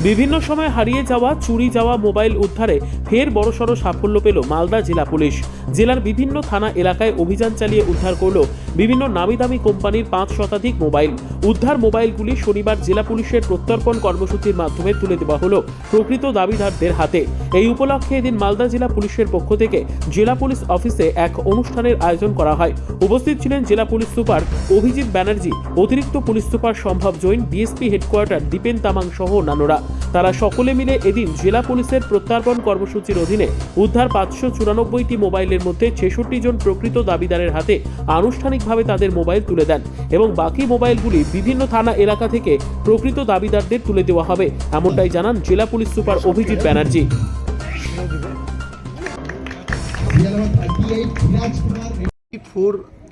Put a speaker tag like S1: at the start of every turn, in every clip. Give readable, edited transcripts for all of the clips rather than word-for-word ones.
S1: বিভিন্ন সময় হারিয়ে যাওয়া চুরি যাওয়া মোবাইল উদ্ধারে ফের বড়সড় সাফল্য পেল মালদা জেলা পুলিশ। জেলার বিভিন্ন থানা এলাকায় অভিযান চালিয়ে উদ্ধার করল বিভিন্ন নামিদামি কোম্পানির 5 শতাধিক মোবাইল। উদ্ধার মোবাইলগুলি শনিবার জেলা পুলিশের প্রত্যর্পণ কর্মসূচির মাধ্যমে তুলে দেওয়া হলো প্রকৃত দাবিদারদের হাতে। এই উপলক্ষে এদিন মালদা জেলা পুলিশের পক্ষ থেকে জেলা পুলিশ অফিসে এক অনুষ্ঠানের আয়োজন করা হয়। উপস্থিত ছিলেন জেলা পুলিশ সুপার অভিজিৎ ব্যানার্জি, অতিরিক্ত পুলিশ সুপার সম্ভব জৈন, ডিএসপি হেডকোয়ার্টার দীপেন তামাং সহ অন্যান্যরা। তারা সকলে মিলে এদিন জেলা পুলিশের প্রত্যর্পণ কর্মসূচির অধীনে উদ্ধার 594টি মোবাইলের মধ্যে 66 জন প্রকৃত দাবিদারের হাতে আনুষ্ঠানিকভাবে তাদের মোবাইল তুলে দেন এবং বাকি মোবাইলগুলি বিভিন্ন থানা এলাকা থেকে প্রকৃত দাবিদারদের তুলে দেওয়া হবে, এমনটাই জানান জেলা police super Abhijit Banerjee.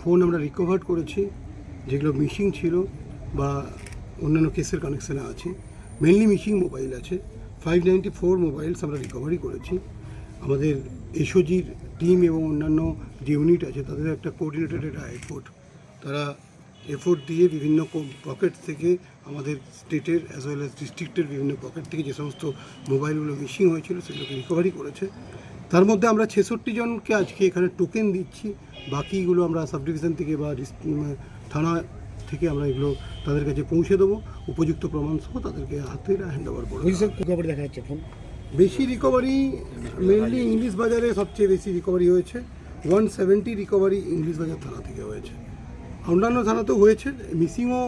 S2: Phone আমরা রিকভার করেছি, যেগুলো মিসিং ছিল বা অন্যান্য কেসের কানেকশানে আছে। মেনলি মিসিং মোবাইল আছে। 594 মোবাইলস আমরা রিকভারি করেছি। আমাদের এসওজির টিম এবং অন্যান্য যে ইউনিট আছে তাদের একটা কোঅর্ডিনেটেড এফোর্ট, তারা এফোর্ট দিয়ে বিভিন্ন পকেট থেকে আমাদের স্টেটের অ্যাজ ওয়েল অ্যাজ ডিস্ট্রিক্টের বিভিন্ন পকেট থেকে যে সমস্ত মোবাইলগুলো মিসিং হয়েছিল সেগুলোকে রিকভারি করেছে। তার মধ্যে আমরা 66 জনকে আজকে এখানে টোকেন দিচ্ছি। বাকিগুলো আমরা সাব ডিভিশন থেকে বা থানা থেকে আমরা এগুলো তাদের কাছে পৌঁছে দেবো, উপযুক্ত প্রমাণ সহ তাদেরকে হাতে হ্যান্ড ওভার করবো।
S3: দেখা যাচ্ছে ফোন
S2: বেশি রিকভারি মেনলি ইংলিশ বাজারে সবচেয়ে বেশি রিকভারি হয়েছে। 170 রিকভারি ইংলিশ বাজার থানা থেকে হয়েছে। অন্যান্য থানাতেও হয়েছে। মিসিংও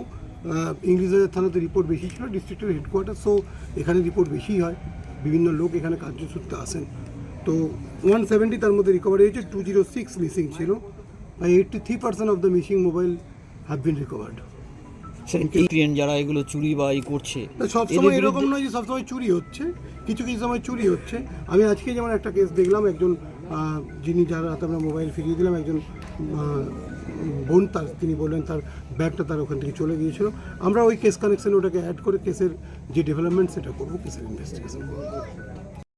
S2: ইংলিশ বাজার থানাতে রিপোর্ট বেশি ছিল, ডিস্ট্রিক্টের হেডকোয়ার্টার, সো এখানে রিপোর্ট বেশি হয়, বিভিন্ন লোক এখানে কার্যসূত্রে আসেন। তো 170 তার মধ্যে রিকভারি হয়েছে। 206 মিসিং ছিল। 83% of the missing mobile have been recovered.
S3: যারা এগুলো চুরি বা করছে,
S2: সবসময় এরকম নয় যে সবসময় চুরি হচ্ছে, কিছু কিছু সময় চুরি হচ্ছে। আমি আজকে যেমন একটা কেস দেখলাম, একজন যিনি যার হাতে আমরা মোবাইল ফিরিয়ে দিলাম, একজন বোন, তিনি বললেন তার ব্যাগটা তার ওখান থেকে চলে গিয়েছিল। আমরা ওই কেস কানেকশন ওটাকে অ্যাড করে কেসের যে ডেভেলপমেন্ট সেটা করবো, কেসের ইনভেস্টিগেশন করবো।